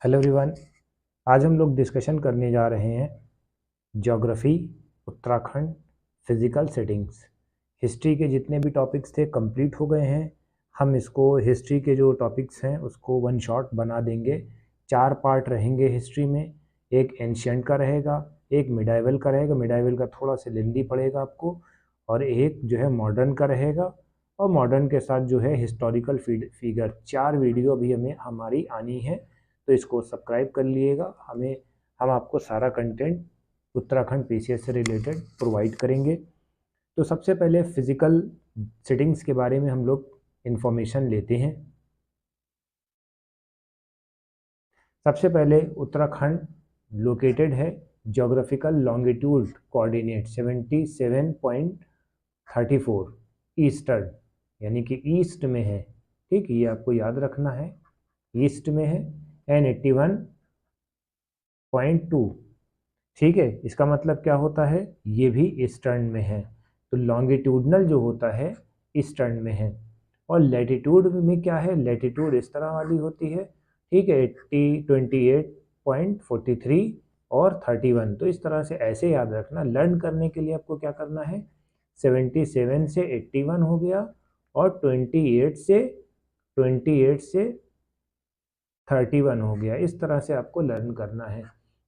Hello everyone. आज हम लोग डिस्कशन करने जा रहे हैं geography Uttarakhand physical settings. History के जितने भी टॉपिक्स थे कंप्लीट हो गए हैं। हम इसको हिस्ट्री के जो टॉपिक्स हैं उसको वन शॉट बना देंगे। 4 पार्ट रहेंगे हिस्ट्री में। एक एंशियंट का रहेगा, एक मिडाइवल का रहेगा, मिडाइवल का थोड़ा सा लेंदी पड़ेगा आपको, और एक जो है मॉडर्न का रहेगा। और मॉडर्न के साथ जो है हिस्टोरिकल फिगर 4 वीडियो अभी हमारी आनी है। तो इसको सब्सक्राइब कर लिएगा। हम आपको सारा कंटेंट उत्तराखंड पीसीएस से रिलेटेड प्रोवाइड करेंगे। तो सबसे पहले फिज़िकल सेटिंग्स के बारे में हम लोग इंफॉर्मेशन लेते हैं। सबसे पहले उत्तराखंड लोकेटेड है ज्योग्राफिकल लॉन्गिट्यूड कोऑर्डिनेट 77.34 ईस्टर्न, यानी कि ईस्ट में है। ठीक, ये आपको याद रखना है, ईस्ट में है। एन 81.2। ठीक है, इसका मतलब क्या होता है, ये भी ईस्टर्न में है। तो लॉन्गिट्यूडनल जो होता है ईस्टर्न में है। और लैटिट्यूड में क्या है, लैटिट्यूड इस तरह वाली होती है। ठीक है, 28.43 और 31। तो इस तरह से ऐसे याद रखना। लर्न करने के लिए आपको क्या करना है, 77 से 81 हो गया, और 28 से 31 हो गया। इस तरह से आपको लर्न करना है।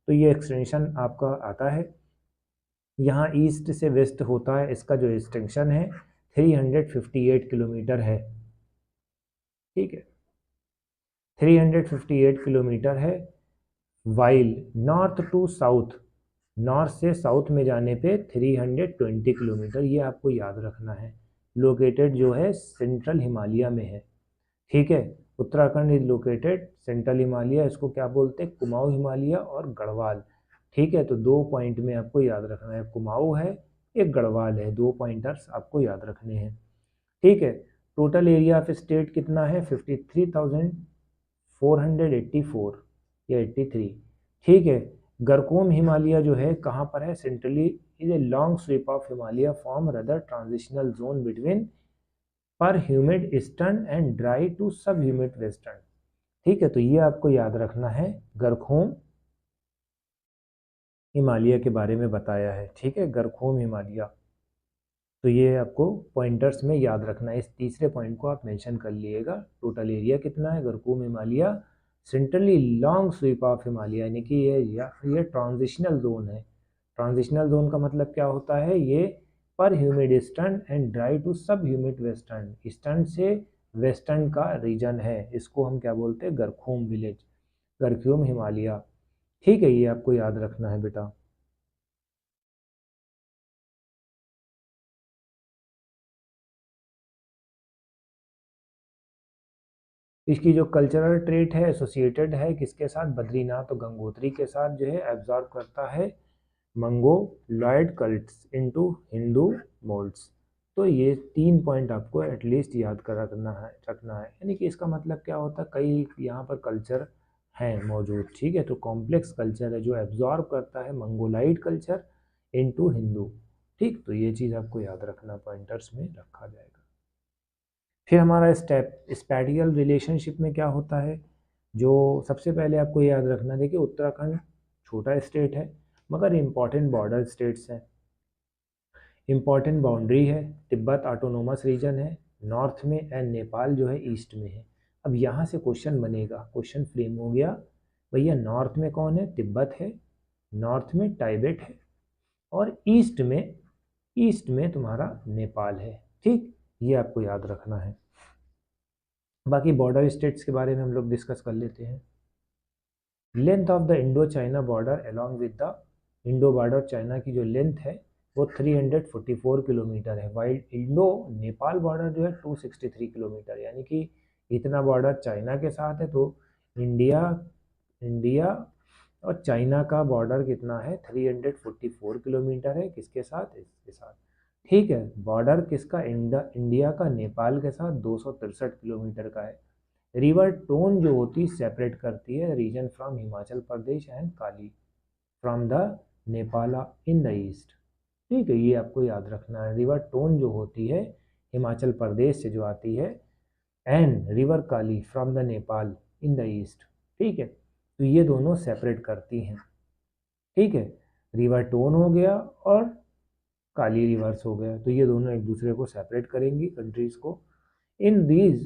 तो ये एक्सटेंशन आपका आता है। यहाँ ईस्ट से वेस्ट होता है, इसका जो एक्सटेंशन है 358 किलोमीटर है। ठीक है, 358 किलोमीटर है। While north to south, north से साउथ में जाने पे 320 किलोमीटर, ये आपको याद रखना है। लोकेटेड जो है सेंट्रल हिमालय में है। ठीक है, Uttarakhand is located central Himalaya, इसको क्या बोलते हैं, कुमाऊं हिमालय और गढ़वाल। ठीक है, तो 2 पॉइंट में आपको याद रखना है, कुमाऊं है, एक गढ़वाल है, 2 पॉइंटर्स आपको याद रखने हैं। ठीक है, टोटल एरिया ऑफ स्टेट कितना है, 53,484 या 83। ठीक है, गरकोम हिमालय जो है कहाँ पर है, centrally is a long sweep of Himalaya form rather transitional zone between per humid eastern and dry to sub humid western. ठीक है, तो ये आपको याद रखना है, गरखोम हिमालय के बारे में बताया है। ठीक है, गरखोम हिमालय, तो ये आपको पॉइंटर्स में याद रखना है। इस तीसरे पॉइंट को आप मेंशन कर लिएगा। टोटल एरिया कितना है, गरखोम Himalaya centrally long sweep of Himalaya, यानी कि ये ट्रांजिशनल जोन है। ट्रांजिशनल जोन का मतलब क्या होता है, ये per humid eastern and dry to sub humid western, eastern से वेस्टर्न का रीजन है। इसको हम क्या बोलते हैं, गरखोम विलेज, गरखोम हिमालय। ठीक है, ये आपको याद रखना है बेटा। इसकी जो कल्चरल ट्रेट है एसोसिएटेड है किसके साथ, बद्रीनाथ और गंगोत्री के साथ जो है एब्जॉर्ब करता है Mongoloid cults into Hindu moulds. तो ये 3 पॉइंट आपको एटलीस्ट याद कर रखना है, यानी कि इसका मतलब क्या होता है, कई यहाँ पर कल्चर हैं मौजूद। ठीक है, तो कॉम्प्लेक्स कल्चर है जो एब्जॉर्ब करता है मंगोलाइड कल्चर इनटू हिंदू। ठीक, तो ये चीज़ आपको याद रखना, पॉइंटर्स में रखा जाएगा। फिर हमारा स्पैटियल रिलेशनशिप में क्या होता है, जो सबसे पहले आपको याद रखना, देखिए उत्तराखंड छोटा स्टेट है मगर इम्पॉर्टेंट बॉर्डर स्टेट्स हैं, इम्पॉर्टेंट बाउंड्री है। तिब्बत ऑटोनोमस रीजन है नॉर्थ में, एंड नेपाल जो है ईस्ट में है। अब यहाँ से क्वेश्चन बनेगा, क्वेश्चन फ्रेम हो गया, भैया नॉर्थ में कौन है, तिब्बत है, नॉर्थ में टाइबेट है, और ईस्ट में तुम्हारा नेपाल है। ठीक, ये आपको याद रखना है। बाकी बॉर्डर स्टेट्स के बारे में हम लोग डिस्कस कर लेते हैं। Length of the Indo China border along with the Indo border, China की जो लेंथ है वो 344 किलोमीटर है, वाइल इंडो नेपाल बॉर्डर जो है 263 किलोमीटर, यानी कि इतना बॉर्डर चाइना के साथ है। तो इंडिया इंडिया और चाइना का बॉर्डर कितना है, 344 किलोमीटर है, किसके साथ, इसके साथ। ठीक है, बॉर्डर किसका, इंडिया का नेपाल के साथ 263 किलोमीटर का है। रिवर टोन जो होती सेपरेट करती है region from Himachal Pradesh and Kali from the Nepal in the east. ठीक है, ये आपको याद रखना है। रिवर टोन जो होती है हिमाचल प्रदेश से जो आती है, and river Kali from the Nepal in the east. ठीक है, तो ये दोनों सेपरेट करती हैं, ठीक है। रिवर टोन हो गया और काली रिवर्स हो गया, तो ये दोनों एक दूसरे को सेपरेट करेंगी कंट्रीज को। In these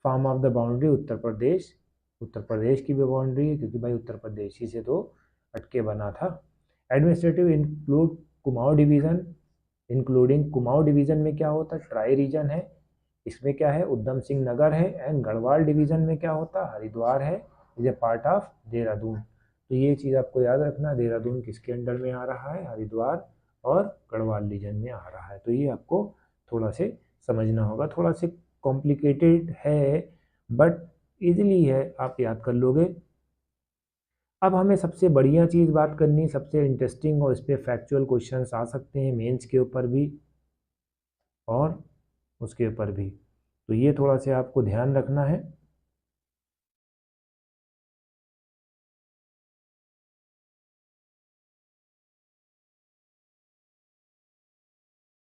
form of the boundary Uttar Pradesh की भी बाउंड्री है, क्योंकि भाई उत्तर प्रदेश ही से तो अटके बना था। Administrative include Kumaon division, including Kumaon division में क्या होता है, ट्राई रीजन है, इसमें क्या है, उधम सिंह नगर है। एंड गढ़वाल डिवीजन में क्या होता है, हरिद्वार है, is a part of Dehradun. तो ये चीज़ आपको याद रखना, देहरादून किसके अंडर में आ रहा है, हरिद्वार और गढ़वाल रीजन में आ रहा है। तो ये आपको थोड़ा से समझना होगा, थोड़ा से कॉम्प्लिकेटेड है बट इजीली है, आप याद कर लोगे। अब हमें सबसे बढ़िया चीज़ बात करनी, सबसे इंटरेस्टिंग, और इस पर फैक्चुअल क्वेश्चंस आ सकते हैं मेंस के ऊपर भी और उसके ऊपर भी, तो ये थोड़ा सा आपको ध्यान रखना है।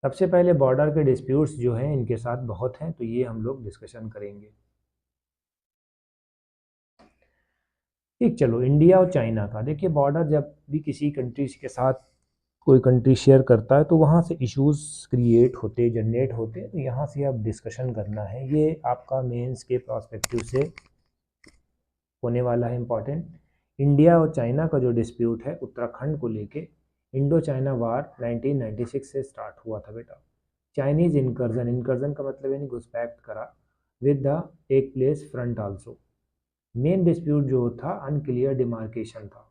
सबसे पहले बॉर्डर के डिस्प्यूट्स जो हैं इनके साथ बहुत हैं, तो ये हम लोग डिस्कशन करेंगे। ठीक, चलो इंडिया और चाइना का देखिए, बॉर्डर जब भी किसी कंट्रीज के साथ कोई कंट्री शेयर करता है तो वहाँ से इश्यूज क्रिएट होते, जनरेट होते, तो यहाँ से अब डिस्कशन करना है। ये आपका मेंस के प्रोस्पेक्टिव से होने वाला है इम्पॉर्टेंट। इंडिया और चाइना का जो डिस्प्यूट है उत्तराखंड को लेके, इंडो चाइना वार 1996 से स्टार्ट हुआ था बेटा। चाइनीज इनकर्जन, इनकर्जन का मतलब यानी घुसपैठ करा, with the take place front also. Main dispute जो था अनक्लियर डिमार्केशन था,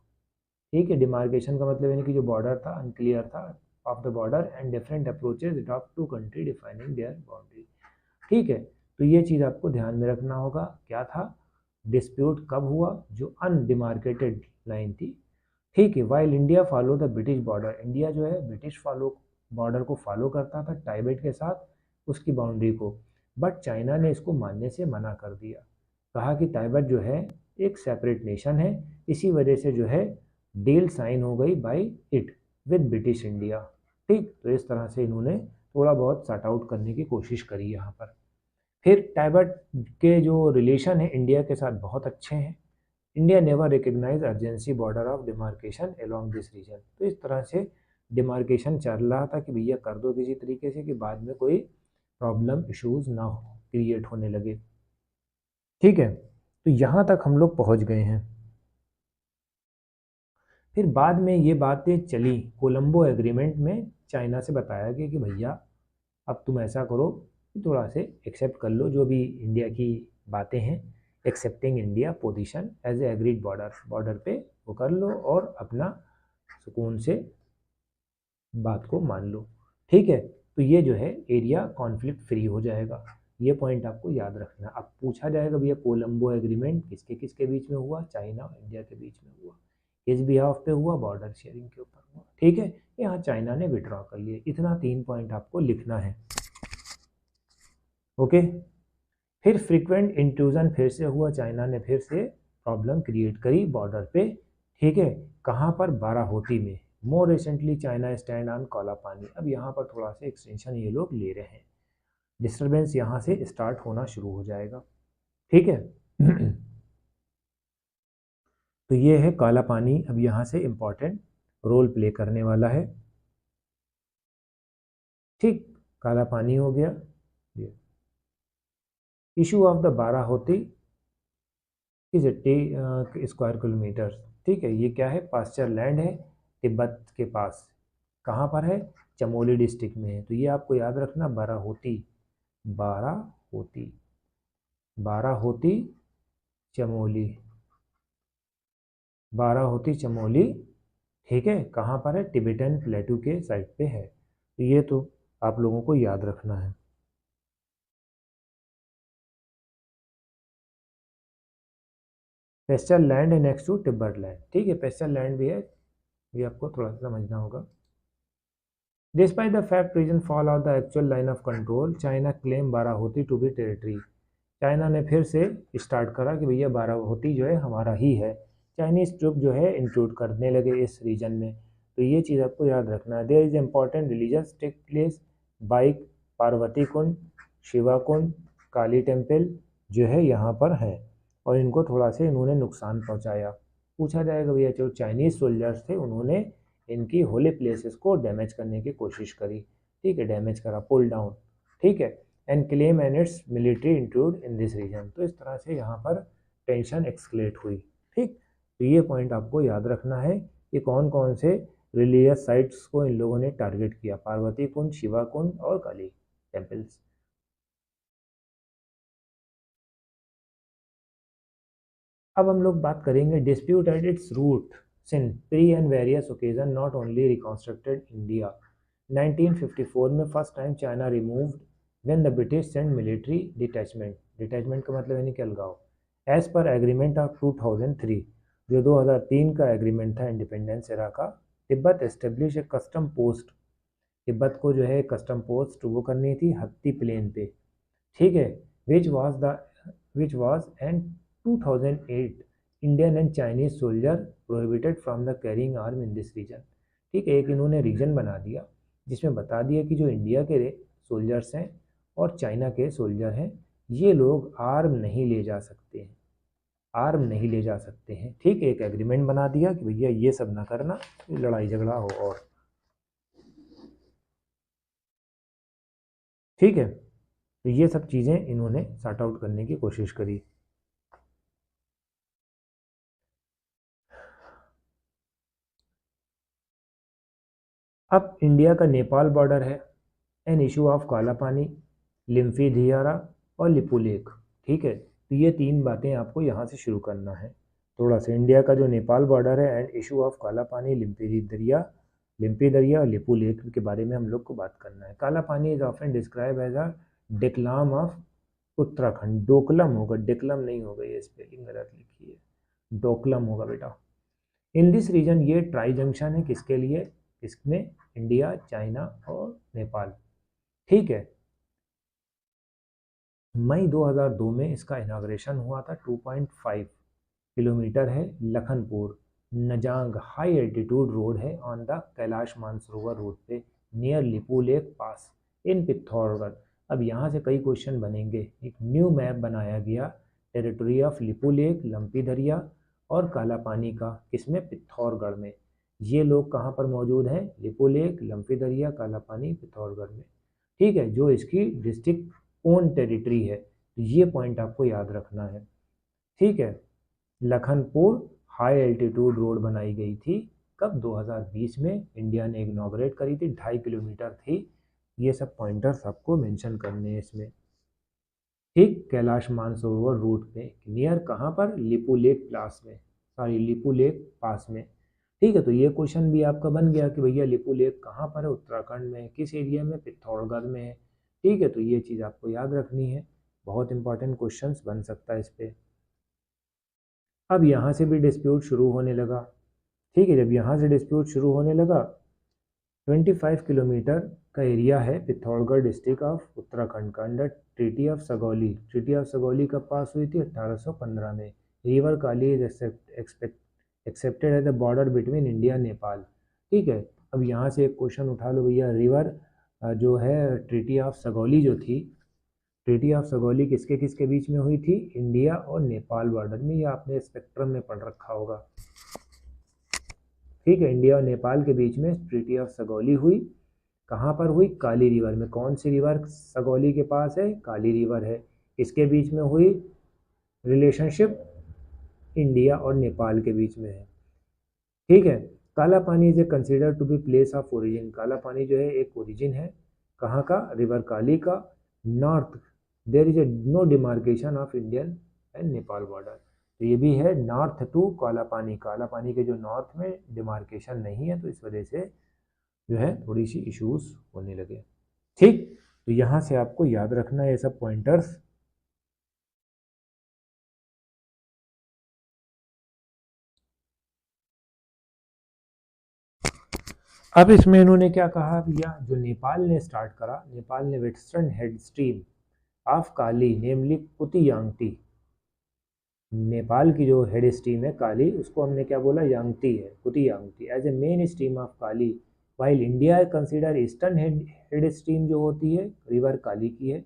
ठीक है। डिमार्केशन का मतलब यानी कि जो बॉर्डर था अनक्लियर था of the border and different approaches adopt to country defining their boundary, ठीक है। तो ये चीज़ आपको ध्यान में रखना होगा, क्या था डिस्प्यूट, कब हुआ, जो अनडिमार्केटेड लाइन थी, ठीक है। While India follow the British border, India जो है ब्रिटिश बॉर्डर को फॉलो करता था टाइबेट के साथ, उसकी बाउंड्री को, बट चाइना ने इसको मानने से मना कर दिया, कहा कि टाइबेट जो है एक सेपरेट नेशन है, इसी वजह से जो है डील साइन हो गई by it with British India, ठीक। तो इस तरह से इन्होंने थोड़ा बहुत सॉर्ट आउट करने की कोशिश करी यहाँ पर। फिर टाइबेट के जो रिलेशन है इंडिया के साथ बहुत अच्छे हैं। India never recognise urgency border of demarcation along this region, तो इस तरह से डिमार्केशन चल रहा था कि भैया कर दो किसी तरीके से कि बाद में कोई प्रॉब्लम इश्यूज ना हो, क्रिएट होने लगे, ठीक है। तो यहाँ तक हम लोग पहुँच गए हैं। फिर बाद में ये बातें चली, कोलंबो एग्रीमेंट में चाइना से बताया गया कि भैया अब तुम ऐसा करो कि थोड़ा से एक्सेप्ट कर लो जो भी इंडिया की बातें हैं, accepting India position as a agreed border पे वो कर लो और अपना सुकून से बात को मान लो, ठीक है। तो ये जो है एरिया कॉन्फ्लिक्ट फ्री हो जाएगा, ये पॉइंट आपको याद रखना। अब पूछा जाएगा भैया कोलंबो एग्रीमेंट किसके किसके बीच में हुआ, चाइना और इंडिया के बीच में हुआ, किस बिहाफ पे हुआ, बॉर्डर शेयरिंग के ऊपर हुआ, ठीक है। यहाँ चाइना ने विड्रॉ कर लिया, इतना 3 पॉइंट आपको लिखना है, ओके। फिर फ्रीक्वेंट इंट्रूजन फिर से हुआ, चाइना ने फिर से प्रॉब्लम क्रिएट करी बॉर्डर पे, ठीक है। कहाँ पर, बाराहोती में। More recently China stand on काला पानी, अब यहाँ पर थोड़ा सा एक्सटेंशन ये लोग ले रहे हैं, डिस्टर्बेंस यहाँ से स्टार्ट होना शुरू हो जाएगा, ठीक है। तो ये है काला पानी, अब यहाँ से इम्पॉर्टेंट रोल प्ले करने वाला है, ठीक। काला पानी हो गया, issue of the Barahoti is 80 square kilometre, ठीक है। ये क्या है, पास्चर लैंड है तिब्बत के पास, कहाँ पर है, चमोली डिस्ट्रिक्ट में है। तो ये आपको याद रखना, बाराहोती, बाराहोती, बाराहोती चमोली, बाराहोती चमोली, ठीक है। कहाँ पर है, तिब्बतन प्लेटू के साइड पे है, तो ये तो आप लोगों को याद रखना है। पेस्चर लैंड है नेक्स्ट टू तिब्बत लैंड, ठीक है, पेस्चर लैंड भी है, ये आपको थोड़ा सा समझना होगा। Despite the fact region fall out the actual line of control, China claim Barahoti to be territory। China ने फिर से स्टार्ट करा कि भैया बाराहोती जो है हमारा ही है, चाइनीज ट्रुप जो है इंक्लूड करने लगे इस रीजन में, तो ये चीज़ आपको याद रखना है। There is important religious take place bike, Parvati Kund, Shiva Kund, Kali temple जो है यहाँ पर है, और इनको थोड़ा से इन्होंने नुकसान पहुँचाया, पूछा जाएगा भैया जो चाइनीज सोल्जर्स थे उन्होंने इनकी होली प्लेसेस को डैमेज करने की कोशिश करी, ठीक है, डैमेज करा, पुल डाउन, ठीक है, and claim and its military include in this region. तो इस तरह से यहाँ पर टेंशन एक्सक्लेट हुई, ठीक। तो ये पॉइंट आपको याद रखना है कि कौन कौन से रिलीजियस साइट्स को इन लोगों ने टारगेट किया, पार्वती कुंड, शिवा कुंड और काली टेम्पल्स। अब हम लोग बात करेंगे dispute at its root since pre and various occasion not only reconstructed India. 1954 में first time China removed when the British send military detachment, detachment का मतलब यानी कि अलगाव, एज पर एग्रीमेंट ऑफ 2003, जो 2003 का एग्रीमेंट था इंडिपेंडेंस एरा का। तिब्बत एस्टेब्लिश ए कस्टम पोस्ट, तिब्बत को जो है कस्टम पोस्ट वो करनी थी हत्ती प्लेन पे, ठीक है, which was and 2008 Indian and Chinese soldier prohibited from the carrying arm in this region, ठीक है। एक इन्होंने रीजन बना दिया जिसमें बता दिया कि जो इंडिया के सोल्जर्स हैं और चाइना के सोल्जर हैं ये लोग आर्म नहीं ले जा सकते हैं, आर्म नहीं ले जा सकते हैं, ठीक है। एक एग्रीमेंट बना दिया कि भैया ये सब ना करना, लड़ाई झगड़ा हो और, ठीक है। तो ये सब चीज़ें इन्होंने सॉर्ट आउट करने की कोशिश करी। अब इंडिया का नेपाल बॉर्डर है, एन इशू ऑफ काला पानी, लिम्फी धियारा और लिपुलेख, ठीक है। तो ये तीन बातें आपको यहाँ से शुरू करना है थोड़ा सा। इंडिया का जो नेपाल बॉर्डर है एंड इशू ऑफ काला पानी, लिम्पी दरिया और लिपू लेक के बारे में हम लोग को बात करना है। Kala Pani is often describe as a डेक्लाम ऑफ उत्तराखंड, डोकलम होगा, डेक्लम नहीं होगा, ये स्पेलिंग गलत लिखी है, डोकलम होगा बेटा। इन दिस रीजन ये ट्राई जंक्शन है किसके लिए, किसमें, इंडिया, चाइना और नेपाल, ठीक है। मई 2002 में इसका इनाग्रेशन हुआ था। 2.5 किलोमीटर है, लखनपुर नजांग हाई एल्टीट्यूड रोड है on the Kailash Mansarovar road पे नियर लिपू लेक पास इन पिथौरागढ़। अब यहाँ से कई क्वेश्चन बनेंगे। एक न्यू मैप बनाया गया territory of Lipu lake, lumpy दरिया और काला पानी का, किसमें, पिथौरागढ़ में। ये लोग कहाँ पर मौजूद हैं, लिपू लेक, लंपी दरिया, काला पानी, पिथौरागढ़ में, ठीक है, जो इसकी डिस्ट्रिक्ट ओन टेरिटरी है। तो ये पॉइंट आपको याद रखना है, ठीक है। लखनपुर हाई एल्टीट्यूड रोड बनाई गई थी कब, 2020 में इंडिया ने इनॉग्रेट करी थी, 2.5 किलोमीटर थी। ये सब पॉइंटर्स आपको मेंशन करने हैं इसमें, ठीक। कैलाश मानसरोवर रूट पे नियर कहाँ पर, लिपू लेक पास में, सॉरी लिपू लेक पास में, ठीक है। तो ये क्वेश्चन भी आपका बन गया कि भैया लिपू लेक कहाँ पर है, उत्तराखंड में, किस एरिया में, पिथौरागढ़ में है, ठीक है। तो ये चीज़ आपको याद रखनी है, बहुत इंपॉर्टेंट क्वेश्चन बन सकता है इस पर। अब यहाँ से भी डिस्प्यूट शुरू होने लगा, ठीक है। जब यहाँ से डिस्प्यूट शुरू होने लगा, 25 किलोमीटर का एरिया है पिथौरागढ़ डिस्ट्रिक्ट ऑफ उत्तराखंड का, under treaty of Sugauli. Treaty of Sugauli कब पास हुई थी, 1815 में। River Kali is accepted at the border between India Nepal, ठीक है। अब यहाँ से एक क्वेश्चन उठा लो भैया, रिवर जो है ट्रीटी ऑफ सगौली जो थी, ट्रीटी ऑफ सगौली किसके किसके बीच में हुई थी, इंडिया और नेपाल बॉर्डर में, या आपने स्पेक्ट्रम में पढ़ रखा होगा, ठीक है। इंडिया और नेपाल के बीच में ट्रीटी ऑफ सगौली हुई, कहाँ पर हुई, काली रिवर में। कौन सी रिवर सगौली के पास है, काली रिवर है। इसके बीच में हुई रिलेशनशिप, इंडिया और नेपाल के बीच में है, ठीक है। Kala Pani is a consider to be place of origin, Kala Pani जो है एक ओरिजिन है, कहाँ का, रिवर काली का। North there is a no demarcation of Indian and Nepal border, तो ये भी है नॉर्थ टू काला पानी के जो नॉर्थ में डिमार्केशन नहीं है, तो इस वजह से जो है थोड़ी सी इश्यूज होने लगे, ठीक। तो यहाँ से आपको याद रखना है ये सब पॉइंटर्स। अब इसमें इन्होंने क्या कहा भैया, जो नेपाल ने स्टार्ट करा, नेपाल ने western head stream of Kali namely कुती Yangtze, Nepal की जो हेड स्ट्रीम है काली, उसको हमने क्या बोला, यांगटी है, Kuti Yangti, as a main stream of Kali, while India consider eastern head stream जो होती है रिवर काली की है।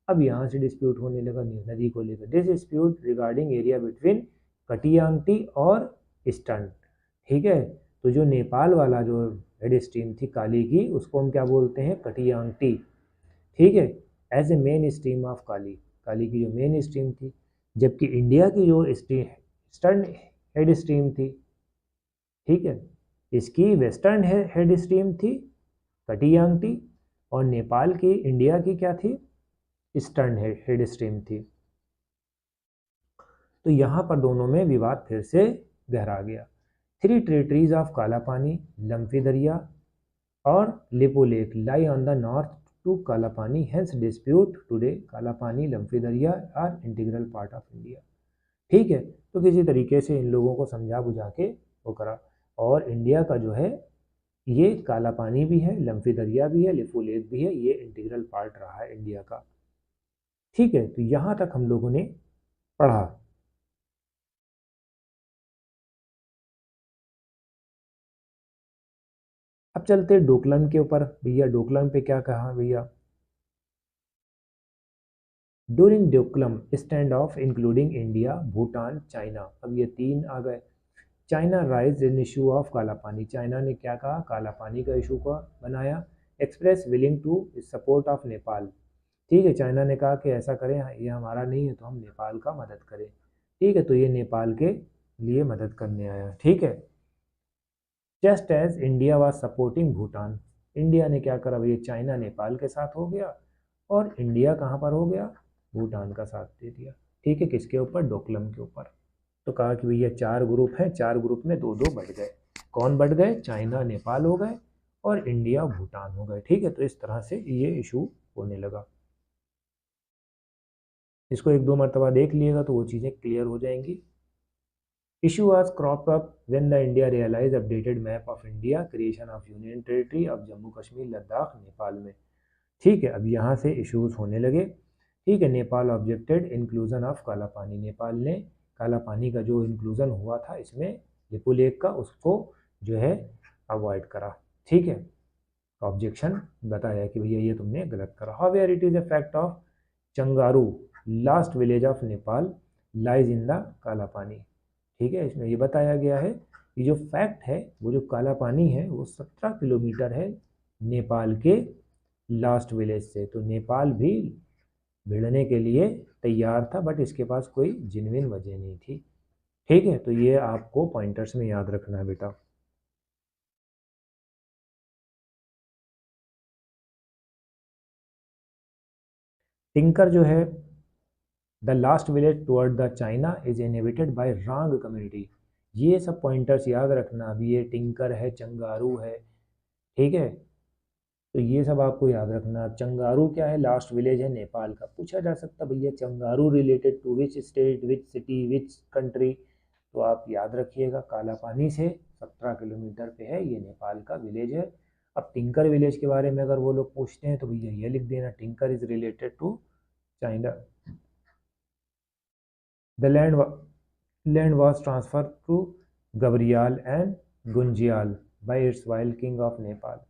अब यहाँ से डिस्प्यूट होने लगा नदी को लेकर, this dispute regarding area between Kutiyangti और ईस्टर्न। ठीक है, तो जो नेपाल वाला जो हेड स्ट्रीम थी काली की, उसको हम क्या बोलते हैं, कटियांगटी। ठीक है, as a main stream of काली, काली की जो मेन स्ट्रीम थी। जबकि इंडिया की जो ईस्टर्न हेड स्ट्रीम थी, ठीक है, इसकी वेस्टर्न हेड स्ट्रीम थी कटियांगटी, और नेपाल की, इंडिया की क्या थी, ईस्टर्न हेड स्ट्रीम थी। तो यहाँ पर दोनों में विवाद फिर से गहरा गया। 3 टेरिटरीज ऑफ काला पानी, लम्फी दरिया और Lipulekh lie on the north to Kala Pani, hence dispute today Kala Pani लम्फी दरिया are integral part of India. ठीक है, तो किसी तरीके से इन लोगों को समझा बुझा के वो करा, और इंडिया का जो है ये काला पानी भी है, लम्फी दरिया भी है, लिपो लेक भी है, ये इंटीग्रल पार्ट रहा है इंडिया का। ठीक है, तो यहाँ तक हम लोगों ने पढ़ा। अब चलते डोकलाम के ऊपर। भैया डोकलाम पे क्या कहा भैया, during Doklam stand of including India, Bhutan, China, अब ये 3 आ गए। China rise in issue of काला पानी, चाइना ने क्या कहा, काला पानी का इशू का बनाया। Express willing to support of Nepal, ठीक है, चाइना ने कहा कि ऐसा करें, ये हमारा नहीं है तो हम नेपाल का मदद करें। ठीक है, तो ये नेपाल के लिए मदद करने आया। ठीक है, just as India was supporting Bhutan, India ने क्या करा भैया, चाइना नेपाल के साथ हो गया, और इंडिया कहाँ पर हो गया, भूटान का साथ दे दिया। ठीक है, किसके ऊपर, डोकलम के ऊपर। तो कहा कि भैया 4 ग्रुप हैं, 4 ग्रुप में 2-2 बढ़ गए। कौन बढ़ गए, चाइना नेपाल हो गए और इंडिया भूटान हो गए। ठीक है, तो इस तरह से ये इशू होने लगा। इसको 1-2 मरतबा देख लिएगा तो वो चीज़ें क्लियर हो जाएंगी। Issue was cropped up when the India realized updated map of India, creation of Union Territory of Jammu Kashmir Ladakh Nepal में। ठीक है, अब यहाँ से इश्यूज होने लगे। ठीक है, नेपाल ऑब्जेक्टेड इंक्लूजन ऑफ काला पानी, नेपाल ने काला पानी का जो इंक्लूजन हुआ था इसमें लिपो लेक का, उसको जो है अवॉइड करा। ठीक है, ऑब्जेक्शन बताया कि भैया ये तुमने गलत करा। However it is a fact of Changru last village of Nepal lies in the Kala Pani. ठीक है, इसमें ये बताया गया है कि जो फैक्ट है, वो जो काला पानी है वो 17 किलोमीटर है नेपाल के लास्ट विलेज से। तो नेपाल भी भिड़ने के लिए तैयार था, बट इसके पास कोई जेन्युइन वजह नहीं थी। ठीक है, तो ये आपको पॉइंटर्स में याद रखना है बेटा। टिंकर जो है, the last village toward the China is inhabited bye wrong community, ये सब पॉइंटर्स याद रखना। अभी ये टिंकर है, चंगारू है, ठीक है, तो ये सब आपको याद रखना। चंगारू क्या है, लास्ट विलेज है नेपाल का। पूछा जा सकता भैया Changru related to which state, which city, which country, तो आप याद रखिएगा काला पानी से 17 किलोमीटर पे है, ये नेपाल का विलेज है। अब टिंकर विलेज के बारे में अगर वो लोग पूछते हैं तो भैया ये लिख देना, Tinkar is related to China. The land was transfer to गबरियाल एंड गुंजियाल by its wild king of Nepal.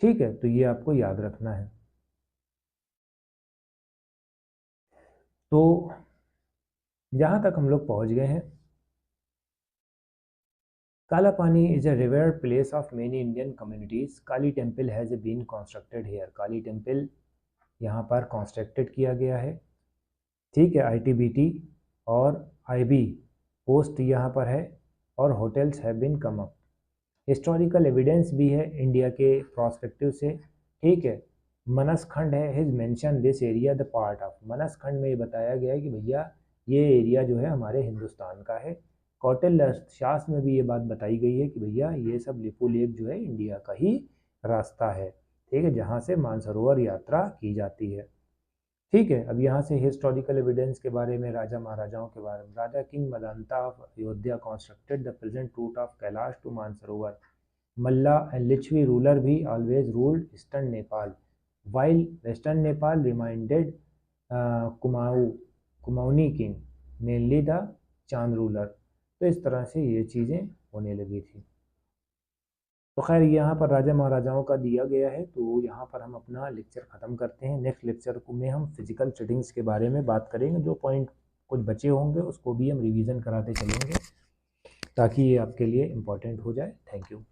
ठीक है, तो ये आपको याद रखना है। तो जहाँ तक हम लोग पहुँच गए हैं, Kala Pani is a revered place of many Indian communities, Kali temple has been constructed here, Kali temple यहाँ पर कंस्ट्रक्टेड किया गया है। ठीक है, ITBT और IB पोस्ट यहाँ पर है, और hotels have been come up. Historical evidence भी है इंडिया के प्रोस्पेक्टिव से। ठीक है, मनसखंड है, his mention this area the part of, Manaskhand में ये बताया गया है कि भैया ये एरिया जो है हमारे हिंदुस्तान का है। कौटिल्य शास्त्र में भी ये बात बताई गई है कि भैया ये सब लिपो लेक जो है इंडिया का ही रास्ता है। ठीक है, जहाँ से मानसरोवर यात्रा की जाती है। ठीक है, अब यहाँ से हिस्टोरिकल एविडेंस के बारे में, राजा महाराजाओं के बारे में, raja king Mandhata of Ayodhya constructed the present route of Kailash to Mansarovar. Malla and Lichchhavi ruler भी always ruled eastern Nepal while western Nepal reminded Kumaoni king mainly the Chand ruler. तो इस तरह से ये चीज़ें होने लगी थी। तो खैर यहाँ पर राजा महाराजाओं का दिया गया है, तो यहाँ पर हम अपना लेक्चर ख़त्म करते हैं। नेक्स्ट लेक्चर में हम फिजिकल सेटिंग्स के बारे में बात करेंगे, जो पॉइंट कुछ बचे होंगे उसको भी हम रिवीजन कराते चलेंगे। ताकि ये आपके लिए इम्पोर्टेंट हो जाए। Thank you.